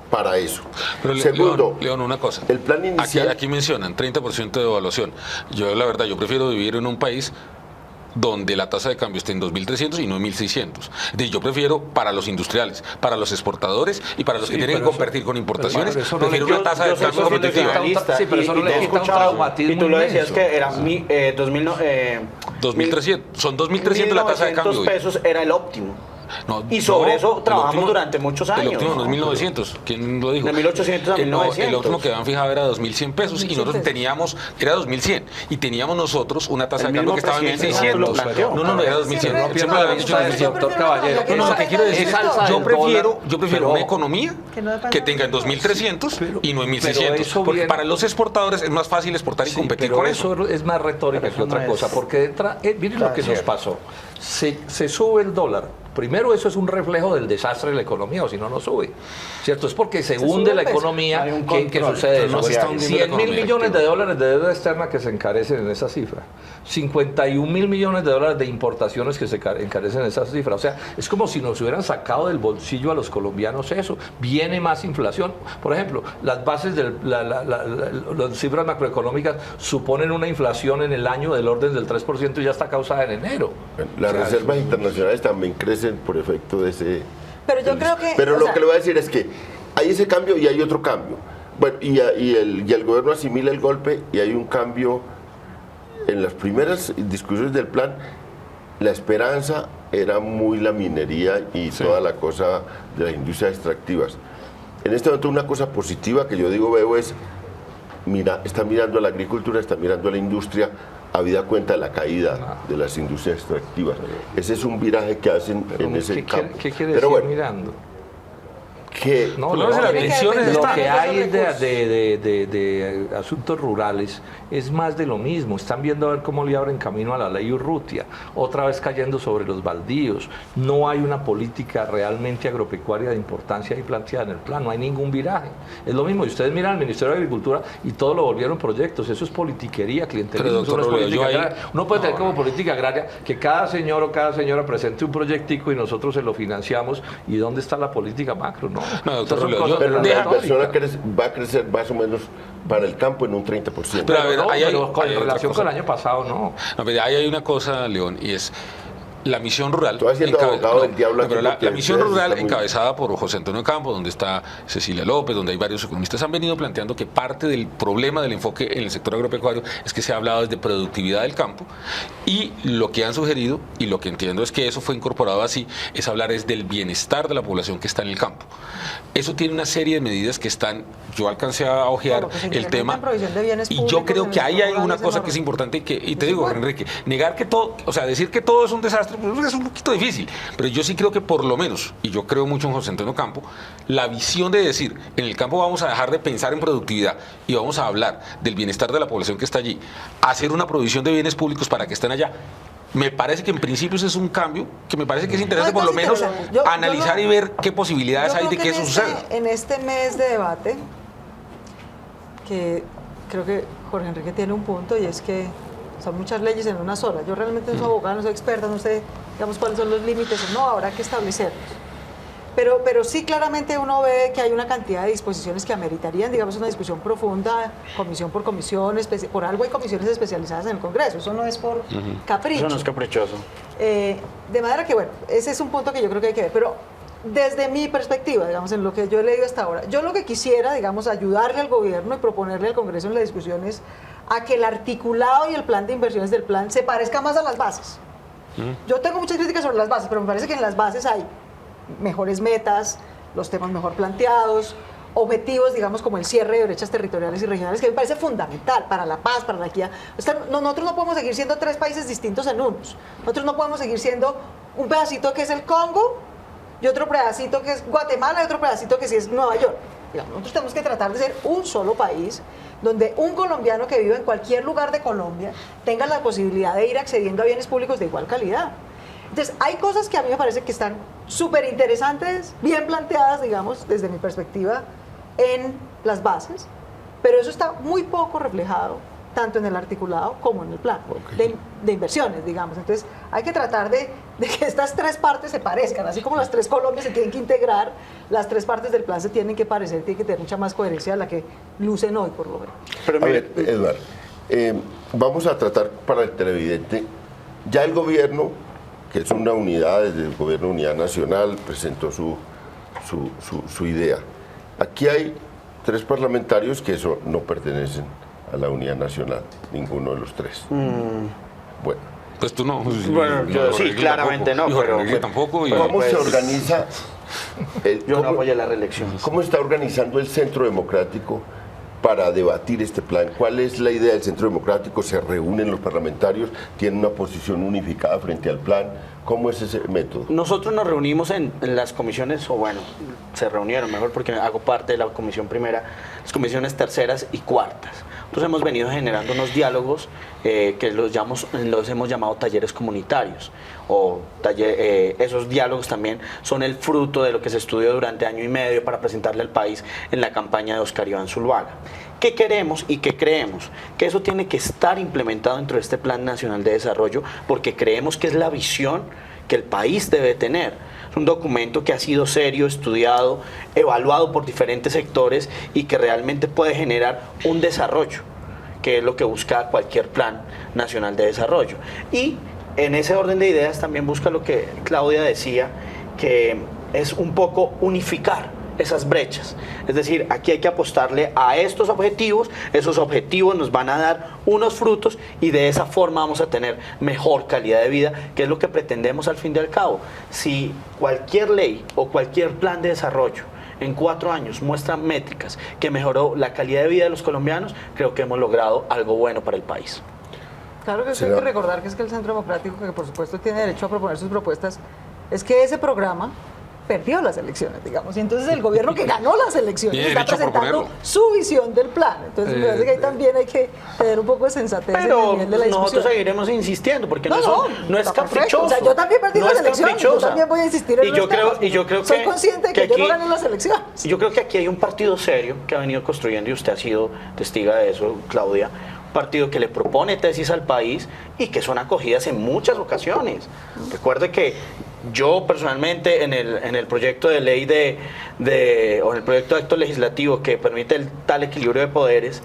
para eso. Pero Segundo, León, una cosa. El plan inicial... Aquí mencionan 30% de devaluación. Yo, la verdad, yo prefiero vivir en un país donde la tasa de cambio esté en 2.300 y no en 1.600. Yo prefiero para los industriales, para los exportadores y para los que tienen que compartir con importaciones, prefiero una tasa de cambio competitiva. Sí, pero eso no le quita un traumatismo. Y tú lo decías inmenso. que era 2.300, son 2.300 la tasa de cambio. pesos era el óptimo. No, Y sobre no, eso trabajamos óptimo, durante muchos años. El óptimo no es 1.900. ¿Quién lo dijo? De 1.800 a 1.900. El óptimo que habían fijado era 2.100 pesos y nosotros teníamos, era 2.100. Y teníamos nosotros una tasa de cambio que estaba en 1.600. No, era 2.100. Siempre lo habían dicho 2.100. Doctor Caballero, No, lo que quiero decir es yo prefiero una economía que tenga en 2.300 y no en 1.600. Porque para los exportadores es más fácil exportar y competir pero con eso. Eso es más retórica que otra cosa, porque miren lo que nos pasó. Se sube el dólar. Primero, eso es un reflejo del desastre de la economía, o si no, no sube. ¿Cierto? Es porque se hunde la economía que sucede eso. 100.000 millones de dólares de deuda externa que se encarecen en esa cifra. 51.000 millones de dólares de importaciones que se encarecen en esa cifra. O sea, es como si nos hubieran sacado del bolsillo a los colombianos eso. Viene más inflación. Por ejemplo, las bases las cifras macroeconómicas suponen una inflación en el año del orden del 3% y ya está causada en enero. Las reservas internacionales también crecen por efecto de ese... Pero yo creo que... Pero lo que le voy a decir es que hay ese cambio y hay otro cambio. Bueno, y el gobierno asimila el golpe y hay un cambio. En las primeras discusiones del plan, la esperanza era muy la minería y toda la cosa de las industrias extractivas. En este momento una cosa positiva que yo veo es, está mirando a la agricultura, está mirando a la industria, habida cuenta de la caída de las industrias extractivas. Ese es un viraje que hacen en ese campo. ¿Qué quiere decir mirando? Que no, lo que hay de asuntos rurales es más de lo mismo. Están viendo a ver cómo le abren camino a la ley Urrutia, otra vez cayendo sobre los baldíos. No hay una política realmente agropecuaria de importancia ahí planteada en el plan, no hay ningún viraje. Es lo mismo, y ustedes miran al Ministerio de Agricultura y todo lo volvieron proyectos. Eso es politiquería, clientelismo. Uno puede tener como política agraria que cada señor o cada señora presente un proyectico y nosotros se lo financiamos. ¿Y dónde está la política macro? No. No, doctor Esas son Robledo, cosas Pero de la la inversión retórica. va a crecer más o menos para el campo en un 30%. Pero a ver, No, ahí hay- pero con hay otra relación cosa. con el año pasado, no. No, pero ahí hay una cosa, León, y es la misión rural. Estoy haciendo abogado del diablo aquí pero la porque misión ustedes rural están muy- encabezada por José Antonio Campos, donde está Cecilia López, donde hay varios economistas, han venido planteando que parte del problema del enfoque en el sector agropecuario es que se ha hablado desde productividad del campo, y lo que han sugerido, y lo que entiendo es que eso fue incorporado así, es hablar es del bienestar de la población que está en el campo. Eso tiene una serie de medidas que están, yo alcancé a ojear Claro, que se el incrementa tema, en provisión de bienes y yo públicos creo en que el ahí hay rural una es cosa enorme. que es importante, y te Es digo, igual. Enrique, negar que todo, o sea, decir que todo es un desastre, pues es un poquito difícil, pero yo sí creo que por lo menos, y yo creo mucho en José Antonio Campo, la visión de decir, en el campo vamos a dejar de pensar en productividad y vamos a hablar del bienestar de la población que está allí, hacer una provisión de bienes públicos para que estén allá. Me parece que en principio ese es un cambio que me parece que es interesante, No, por lo es menos interesante. Yo analizar no- y ver qué posibilidades Yo hay de creo que en eso suceda. En este mes de debate, que creo que Jorge Enrique tiene un punto, y es que son muchas leyes en una sola. Yo realmente no soy abogado, no soy experta, no sé, digamos, cuáles son los límites o no, habrá que establecerlos. Pero sí claramente uno ve que hay una cantidad de disposiciones que ameritarían, digamos, una discusión profunda, comisión por comisión, por algo hay comisiones especializadas en el Congreso, eso no es por capricho. Eso no es caprichoso. De manera que, bueno, ese es un punto que yo creo que hay que ver, pero desde mi perspectiva, digamos, en lo que yo he leído hasta ahora, yo lo que quisiera, digamos, ayudarle al gobierno y proponerle al Congreso en la discusión es a que el articulado y el plan de inversiones del plan se parezca más a las bases. Yo tengo muchas críticas sobre las bases, pero me parece que en las bases hay mejores metas, los temas mejor planteados, objetivos, digamos, como el cierre de brechas territoriales y regionales, que me parece fundamental para la paz, para la equidad. O sea, nosotros no podemos seguir siendo 3 países distintos en unos. Nosotros no podemos seguir siendo un pedacito que es el Congo, y otro pedacito que es Guatemala, y otro pedacito que sí es Nueva York. Digamos, nosotros tenemos que tratar de ser un solo país, donde un colombiano que vive en cualquier lugar de Colombia tenga la posibilidad de ir accediendo a bienes públicos de igual calidad. Entonces, hay cosas que a mí me parece que están súper interesantes, bien planteadas, digamos, desde mi perspectiva, en las bases, pero eso está muy poco reflejado tanto en el articulado como en el plan de inversiones, digamos. Entonces, hay que tratar de que estas 3 partes se parezcan, así como las 3 Colombias se tienen que integrar, las 3 partes del plan se tienen que parecer, tienen que tener mucha más coherencia de la que lucen hoy, por lo menos. Pero A mire, ver, Eduardo, vamos a tratar para el televidente, ya el gobierno, que es una unidad, desde el gobierno de Unidad Nacional, presentó su idea. Aquí hay 3 parlamentarios que eso no pertenecen a la Unidad Nacional, ninguno de los 3. Bueno, Pues tú no. Bueno, yo sí, Enrique claramente tampoco, no, y Jorge pero- Enrique tampoco. Y ¿cómo se pues, organiza? yo no cómo- apoyé la reelección. ¿Cómo está organizando el Centro Democrático para debatir este plan? ¿Cuál es la idea del Centro Democrático? ¿Se reúnen los parlamentarios? ¿Tienen una posición unificada frente al plan? ¿Cómo es ese método? Nosotros nos reunimos en las comisiones, o bueno, se reunieron mejor porque hago parte de la comisión primera, las comisiones terceras y cuartas. Nosotros hemos venido generando unos diálogos que los hemos llamado talleres comunitarios. Esos diálogos también son el fruto de lo que se estudió durante año y medio para presentarle al país en la campaña de Oscar Iván Zuluaga. ¿Qué queremos y qué creemos? Que eso tiene que estar implementado dentro de este Plan Nacional de Desarrollo porque creemos que es la visión que el país debe tener. Es un documento que ha sido serio, estudiado, evaluado por diferentes sectores y que realmente puede generar un desarrollo, que es lo que busca cualquier Plan Nacional de Desarrollo. Y en ese orden de ideas también busca lo que Claudia decía, que es un poco unificar esas brechas. Es decir, aquí hay que apostarle a estos objetivos, esos objetivos nos van a dar unos frutos y de esa forma vamos a tener mejor calidad de vida, que es lo que pretendemos al fin y al cabo. Si cualquier ley o cualquier plan de desarrollo en 4 años muestra métricas que mejoró la calidad de vida de los colombianos, creo que hemos logrado algo bueno para el país. Claro que sí hay que recordar que es que el Centro Democrático, que por supuesto tiene derecho a proponer sus propuestas, es que ese programa perdió las elecciones, digamos, y entonces el gobierno que ganó las elecciones Tiene está derecho a presentando proponerlo. su visión del plan. Entonces me parece que ahí también hay que tener un poco de sensatez en el Pero nivel de la discusión. nosotros seguiremos insistiendo porque no es está perfecto. caprichoso. O sea, yo también perdí no las es elecciones, yo caprichosa. también voy a insistir en y los yo creo, temas. y yo creo Soy que consciente de que yo no gané las elecciones. Yo creo que aquí hay un partido serio que ha venido construyendo y usted ha sido testiga de eso, Claudia. partido que le propone tesis al país y que son acogidas en muchas ocasiones. Recuerde que yo personalmente en el proyecto de ley o en el proyecto de acto legislativo que permite el tal equilibrio de poderes,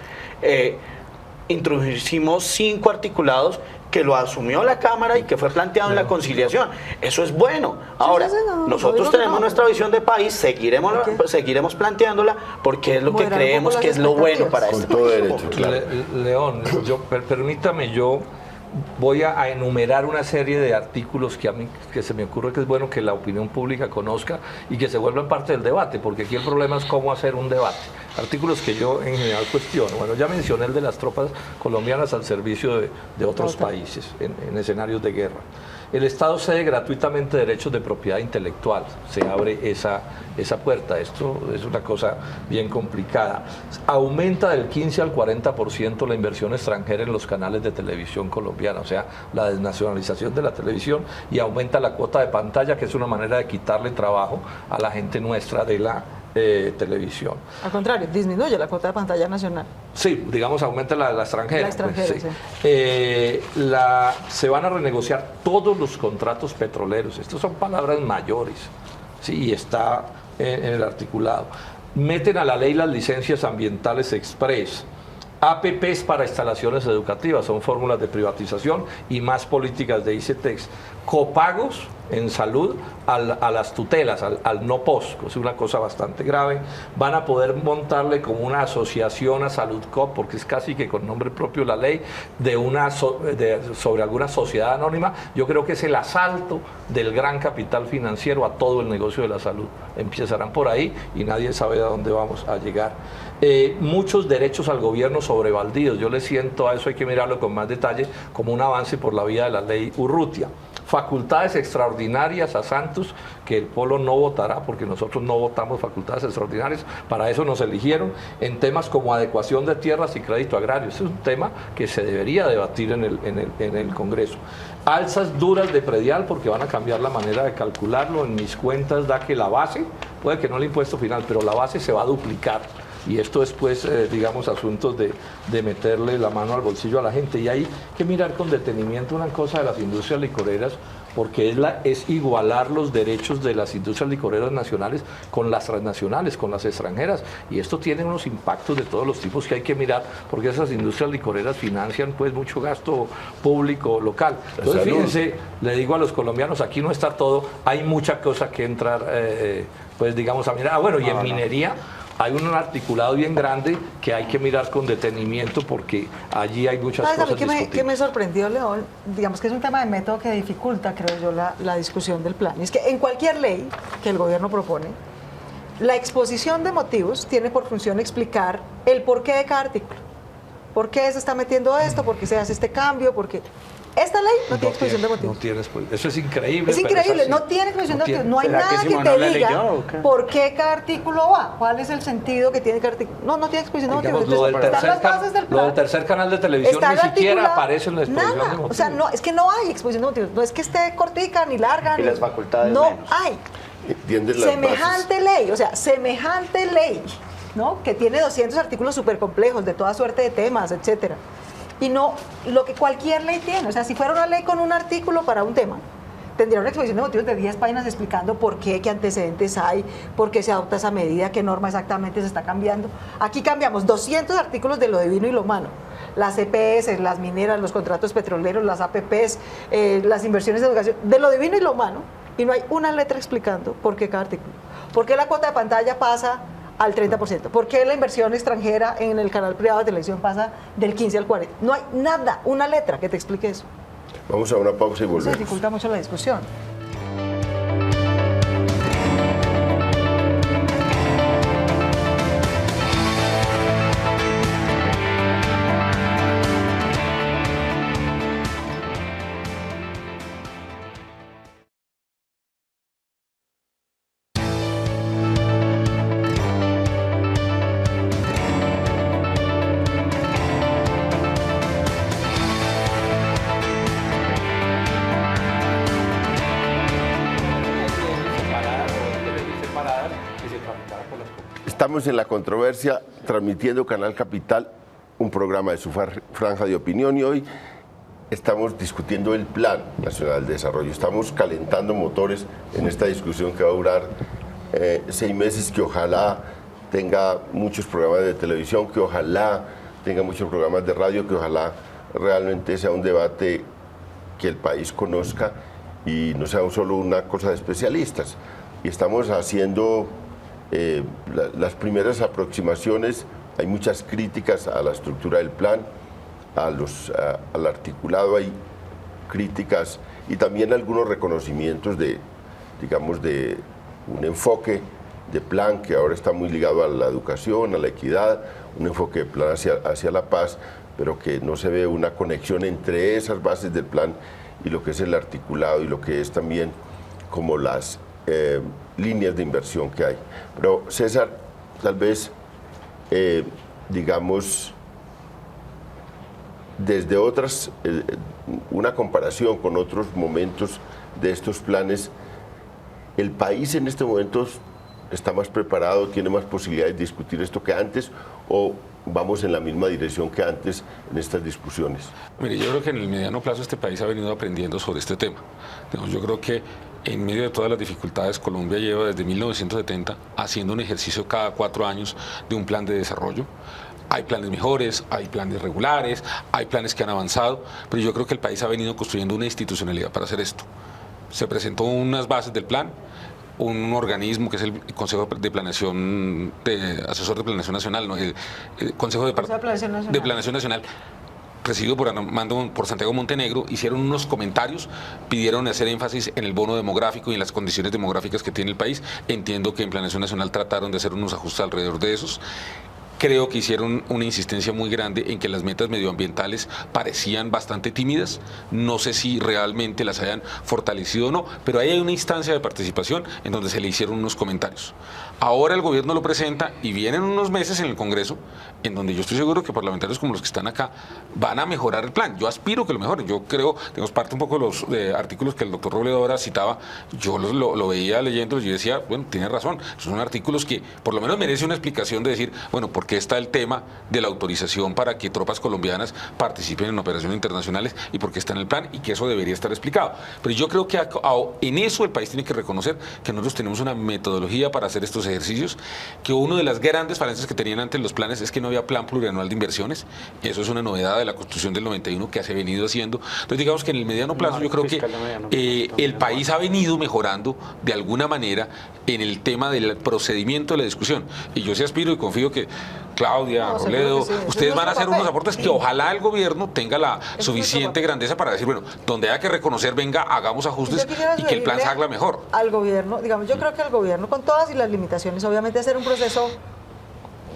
introducimos 5 articulados que lo asumió la Cámara y que fue planteado en la conciliación. Eso es bueno. Ahora, nosotros tenemos nuestra visión de país, seguiremos planteándola porque es lo que creemos que es lo bueno para este todo país. derecho, claro. León, permítame, yo voy a enumerar una serie de artículos que a mí que se me ocurre que es bueno que la opinión pública conozca y que se vuelvan parte del debate, porque aquí el problema es cómo hacer un debate. Artículos que yo en general cuestiono. Bueno, ya mencioné el de las tropas colombianas al servicio de otros países en escenarios de guerra. El Estado cede gratuitamente derechos de propiedad intelectual. Se abre esa puerta. Esto es una cosa bien complicada. Aumenta del 15 al 40% la inversión extranjera en los canales de televisión colombiana, o sea, la desnacionalización de la televisión, y aumenta la cuota de pantalla, que es una manera de quitarle trabajo a la gente nuestra de la televisión. Al contrario, disminuye la cuota de pantalla nacional. Sí, digamos, aumenta la extranjera. La extranjera, pues, sí. Se van a renegociar todos los contratos petroleros. Estas son palabras mayores, sí, y está en el articulado. Meten a la ley las licencias ambientales express. APPs para instalaciones educativas, son fórmulas de privatización y más políticas de ICETEX. Copagos en salud a las tutelas, al no POSCO, es una cosa bastante grave. Van a poder montarle como una asociación a Saludcop, porque es casi que con nombre propio la ley, sobre alguna sociedad anónima. Yo creo que es el asalto del gran capital financiero a todo el negocio de la salud. Empezarán por ahí y nadie sabe a dónde vamos a llegar. Muchos derechos al gobierno sobre baldíos. Yo le siento a eso, hay que mirarlo con más detalle, como un avance por la vía de la ley Urrutia. Facultades extraordinarias a Santos, que el Polo no votará, porque nosotros no votamos facultades extraordinarias, para eso nos eligieron, en temas como adecuación de tierras y crédito agrario. Ese es un tema que se debería debatir en el Congreso. Alzas duras de predial, porque van a cambiar la manera de calcularlo. En mis cuentas da que la base, puede que no el impuesto final, pero la base se va a duplicar. Y esto es, pues, digamos, asuntos de meterle la mano al bolsillo a la gente. Y hay que mirar con detenimiento una cosa de las industrias licoreras, porque es igualar los derechos de las industrias licoreras nacionales con las transnacionales, con las extranjeras. Y esto tiene unos impactos de todos los tipos que hay que mirar, porque esas industrias licoreras financian, pues, mucho gasto público local. Entonces, fíjense, le digo a los colombianos, aquí no está todo, hay mucha cosa que entrar, pues, digamos, a mirar. Bueno, y en minería hay un articulado bien grande que hay que mirar con detenimiento, porque allí hay muchas cosas discutibles. ¿Qué me sorprendió, León? Digamos que es un tema de método que dificulta, creo yo, la discusión del plan. Y es que en cualquier ley que el gobierno propone, la exposición de motivos tiene por función explicar el porqué de cada artículo. ¿Por qué se está metiendo esto? ¿Por qué se hace este cambio? ¿Por qué? Esta ley no tiene exposición de motivos. No tiene, eso es increíble. Es increíble, no tiene exposición de motivos. No hay nada que te diga por qué cada artículo va, cuál es el sentido que tiene cada artículo. No tiene exposición de motivos. Lo del tercer canal de televisión ni siquiera aparece en la exposición de motivos. O sea, no, es que no hay exposición de motivos. No es que esté cortica ni larga. Y las facultades no menos. Hay. Semejante ley, o sea, semejante ley, ¿no? Que tiene 200 artículos súper complejos de toda suerte de temas, etcétera. Y no lo que cualquier ley tiene. O sea, si fuera una ley con un artículo para un tema, tendría una exposición de motivos de 10 páginas explicando por qué, qué antecedentes hay, por qué se adopta esa medida, qué norma exactamente se está cambiando. Aquí cambiamos 200 artículos de lo divino y lo humano. Las EPS, las mineras, los contratos petroleros, las APPs, las inversiones de educación, de lo divino y lo humano, y no hay una letra explicando por qué cada artículo. ¿Por qué la cuota de pantalla pasa al 30%? ¿Por qué la inversión extranjera en el canal privado de televisión pasa del 15 al 40%? No hay nada, una letra que te explique eso. Vamos a una pausa y volvemos. Eso dificulta mucho la discusión. Estamos en La Controversia, transmitiendo Canal Capital un programa de su franja de opinión y hoy estamos discutiendo el Plan Nacional de Desarrollo. Estamos calentando motores en esta discusión que va a durar 6 meses, que ojalá tenga muchos programas de televisión, que ojalá tenga muchos programas de radio, que ojalá realmente sea un debate que el país conozca y no sea solo una cosa de especialistas. Y estamos haciendo las primeras aproximaciones. Hay muchas críticas a la estructura del plan, al articulado, hay críticas y también algunos reconocimientos de, digamos, de un enfoque de plan que ahora está muy ligado a la educación, a la equidad, un enfoque de plan hacia la paz, pero que no se ve una conexión entre esas bases del plan y lo que es el articulado y lo que es también como las líneas de inversión que hay. Pero César, tal vez, digamos, desde otras, una comparación con otros momentos de estos planes, ¿el país en este momento está más preparado, tiene más posibilidades de discutir esto que antes o vamos en la misma dirección que antes en estas discusiones? Mire, yo creo que en el mediano plazo este país ha venido aprendiendo sobre este tema. Yo creo que en medio de todas las dificultades, Colombia lleva desde 1970 haciendo un ejercicio cada 4 años de un plan de desarrollo. Hay planes mejores, hay planes regulares, hay planes que han avanzado, pero yo creo que el país ha venido construyendo una institucionalidad para hacer esto. Se presentó unas bases del plan, un organismo que es el Consejo de Planeación, Asesor de Planeación Nacional, ¿no? el Consejo de Planeación Nacional, presidido por Santiago Montenegro, hicieron unos comentarios, pidieron hacer énfasis en el bono demográfico y en las condiciones demográficas que tiene el país. Entiendo que en Planeación Nacional trataron de hacer unos ajustes alrededor de esos. Creo que hicieron una insistencia muy grande en que las metas medioambientales parecían bastante tímidas. No sé si realmente las hayan fortalecido o no, pero ahí hay una instancia de participación en donde se le hicieron unos comentarios. Ahora el gobierno lo presenta y vienen unos meses en el Congreso en donde yo estoy seguro que parlamentarios como los que están acá van a mejorar el plan. Yo aspiro que lo mejoren. Yo creo, tenemos parte un poco de los artículos que el doctor Robledo ahora citaba, yo lo veía leyendo y yo decía, bueno, tiene razón, son artículos que por lo menos merece una explicación de decir, bueno, ¿por qué está el tema de la autorización para que tropas colombianas participen en operaciones internacionales y por qué está en el plan y que eso debería estar explicado? Pero yo creo que en eso el país tiene que reconocer que nosotros tenemos una metodología para hacer estos ejercicios, que una de las grandes falencias que tenían antes los planes es que no había plan plurianual de inversiones. Eso es una novedad de la Constitución del 91 que se ha venido haciendo. Entonces digamos que en el mediano plazo yo creo que el país ha venido mejorando de alguna manera en el tema del procedimiento de la discusión. Y yo sí aspiro y confío que Claudia, Robledo, sí, ustedes van a hacer unos aportes que ojalá el gobierno tenga la suficiente grandeza para decir, bueno, donde haya que reconocer, venga, hagamos ajustes y que el plan se haga mejor. Al gobierno, digamos, yo creo que al gobierno, con todas y las limitaciones, obviamente hacer un proceso,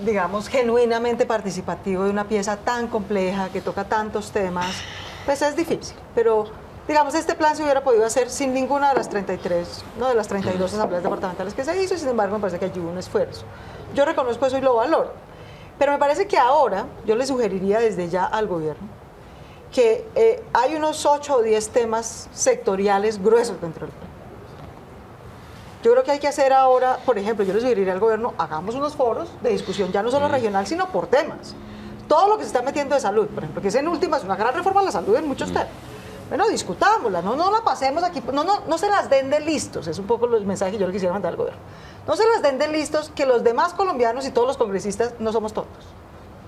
digamos, genuinamente participativo de una pieza tan compleja que toca tantos temas, pues es difícil. Pero, digamos, este plan se hubiera podido hacer sin ninguna de las 33, no de las 32 asambleas departamentales que se hizo, y sin embargo me parece que allí hubo un esfuerzo. Yo reconozco eso y lo valoro. Pero me parece que ahora yo le sugeriría desde ya al gobierno que hay unos 8 o 10 temas sectoriales gruesos dentro del plan. Yo creo que hay que hacer ahora, por ejemplo, yo le sugeriría al gobierno, hagamos unos foros de discusión, ya no solo regional, sino por temas. Todo lo que se está metiendo de salud, por ejemplo, que es en última, es una gran reforma a la salud en muchos temas. Bueno, discutámosla, no la pasemos aquí, no se las den de listos, es un poco los mensajes que yo le quisiera mandar al gobierno. No se las den de listos que los demás colombianos y todos los congresistas no somos tontos.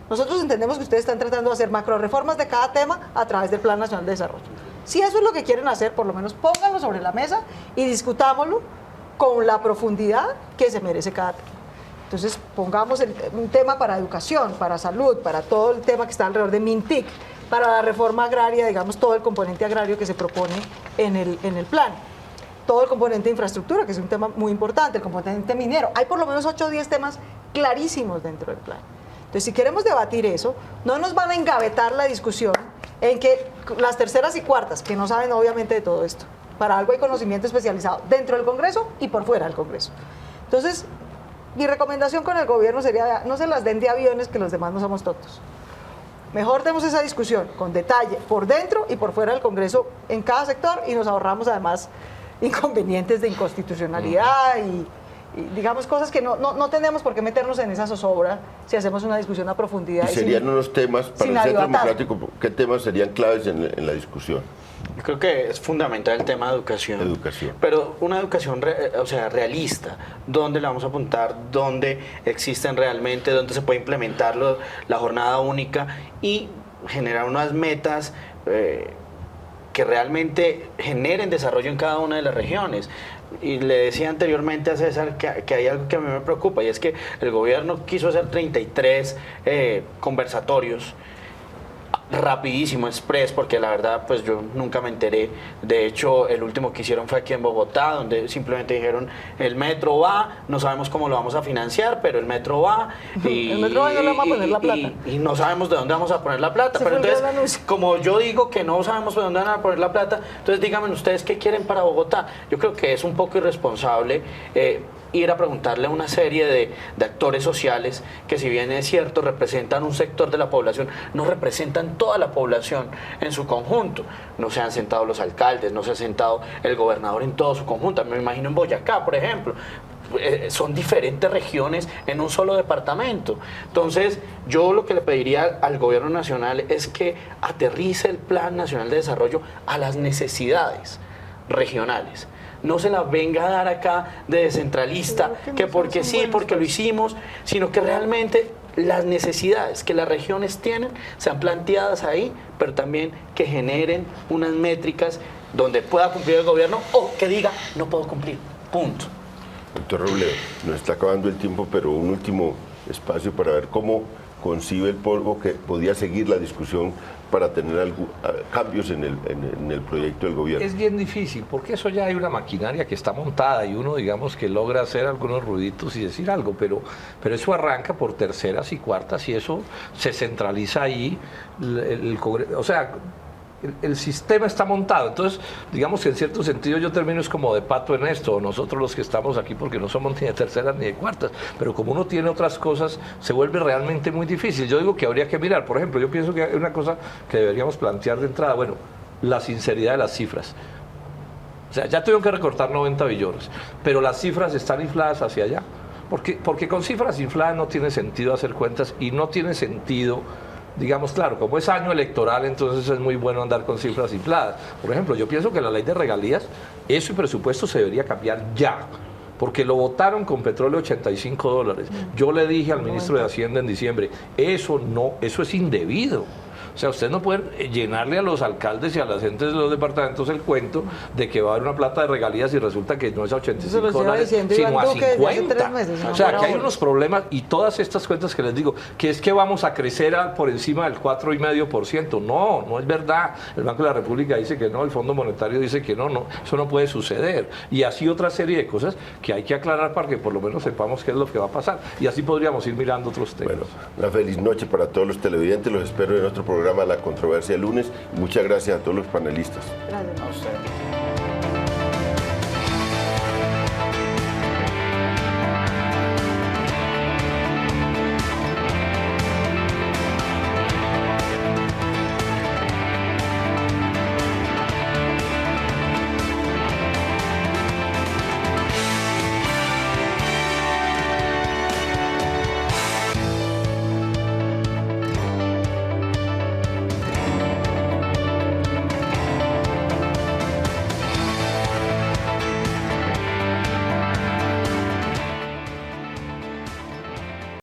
Nosotros entendemos que ustedes están tratando de hacer macro reformas de cada tema a través del Plan Nacional de Desarrollo. Si eso es lo que quieren hacer, por lo menos pónganlo sobre la mesa y discutámoslo con la profundidad que se merece cada tema. Entonces pongamos un tema para educación, para salud, para todo el tema que está alrededor de MINTIC, para la reforma agraria, digamos, todo el componente agrario que se propone en el plan. Todo el componente de infraestructura, que es un tema muy importante, el componente minero. Hay por lo menos 8 o 10 temas clarísimos dentro del plan. Entonces, si queremos debatir eso, no nos van a engavetar la discusión en que las terceras y cuartas, que no saben obviamente de todo esto, para algo hay conocimiento especializado dentro del Congreso y por fuera del Congreso. Entonces, mi recomendación con el gobierno sería, no se las den de aviones, que los demás no somos tontos. Mejor demos esa discusión con detalle por dentro y por fuera del Congreso en cada sector y nos ahorramos además inconvenientes de inconstitucionalidad Y digamos cosas que no tenemos por qué meternos en esa zozobra si hacemos una discusión a profundidad. Y serían unos temas, para sin el Centro arrebatar. Democrático, ¿qué temas serían claves en la discusión? Yo creo que es fundamental el tema de educación. Educación. Pero una educación realista, dónde la vamos a apuntar, dónde existen realmente, dónde se puede implementar la jornada única y generar unas metas que realmente generen desarrollo en cada una de las regiones. Y le decía anteriormente a César que hay algo que a mí me preocupa, y es que el gobierno quiso hacer 33 conversatorios rapidísimo, express, porque la verdad pues yo nunca me enteré. De hecho, el último que hicieron fue aquí en Bogotá, donde simplemente dijeron el metro va, no sabemos cómo lo vamos a financiar, pero el metro va y, el metro va y no le vamos a poner la plata. y no sabemos de dónde vamos a poner la plata. Ese Pero fue el gran entonces, anuncio. como yo digo que no sabemos de dónde van a poner la plata, entonces díganme ustedes qué quieren para Bogotá. Yo creo que es un poco irresponsable ir a preguntarle a una serie de actores sociales que, si bien es cierto, representan un sector de la población, no representan toda la población en su conjunto. No se han sentado los alcaldes, no se ha sentado el gobernador en todo su conjunto. Me imagino en Boyacá, por ejemplo. Son diferentes regiones en un solo departamento. Entonces, yo lo que le pediría al gobierno nacional es que aterrice el Plan Nacional de Desarrollo a las necesidades regionales. No se la venga a dar acá de descentralista, que porque sí, porque lo hicimos, sino que realmente las necesidades que las regiones tienen sean planteadas ahí, pero también que generen unas métricas donde pueda cumplir el gobierno o que diga, no puedo cumplir, punto. Doctor Robledo, nos está acabando el tiempo, pero un último espacio para ver cómo concibe el polvo que podía seguir la discusión para tener cambios en el proyecto del gobierno. Es bien difícil, porque eso ya hay una maquinaria que está montada y uno, digamos, que logra hacer algunos ruiditos y decir algo, pero eso arranca por terceras y cuartas y eso se centraliza ahí, o sea, el sistema está montado. Entonces, digamos que en cierto sentido yo termino es como de pato en esto, nosotros los que estamos aquí, porque no somos ni de terceras ni de cuartas, pero como uno tiene otras cosas, se vuelve realmente muy difícil. Yo digo que habría que mirar, por ejemplo, yo pienso que hay una cosa que deberíamos plantear de entrada, bueno, la sinceridad de las cifras. O sea, ya tuvieron que recortar 90 billones, pero las cifras están infladas hacia allá, porque con cifras infladas no tiene sentido hacer cuentas y no tiene sentido. Digamos, claro, como es año electoral, entonces es muy bueno andar con cifras infladas. Por ejemplo, yo pienso que la ley de regalías, ese presupuesto se debería cambiar ya, porque lo votaron con petróleo $85. Yo le dije al ministro de Hacienda en diciembre, eso es indebido. O sea, usted no puede llenarle a los alcaldes y a las gentes de los departamentos el cuento de que va a haber una plata de regalías y resulta que no es a $85, sino a 50. O sea, que hay unos problemas y todas estas cuentas que les digo, que es que vamos a crecer por encima del 4,5%. No es verdad. El Banco de la República dice que no, el Fondo Monetario dice que no, eso no puede suceder. Y así otra serie de cosas que hay que aclarar para que por lo menos sepamos qué es lo que va a pasar. Y así podríamos ir mirando otros temas. Bueno, una feliz noche para todos los televidentes. Los espero en nuestro programa La Controversia el lunes. Muchas gracias a todos los panelistas. Gracias. A usted.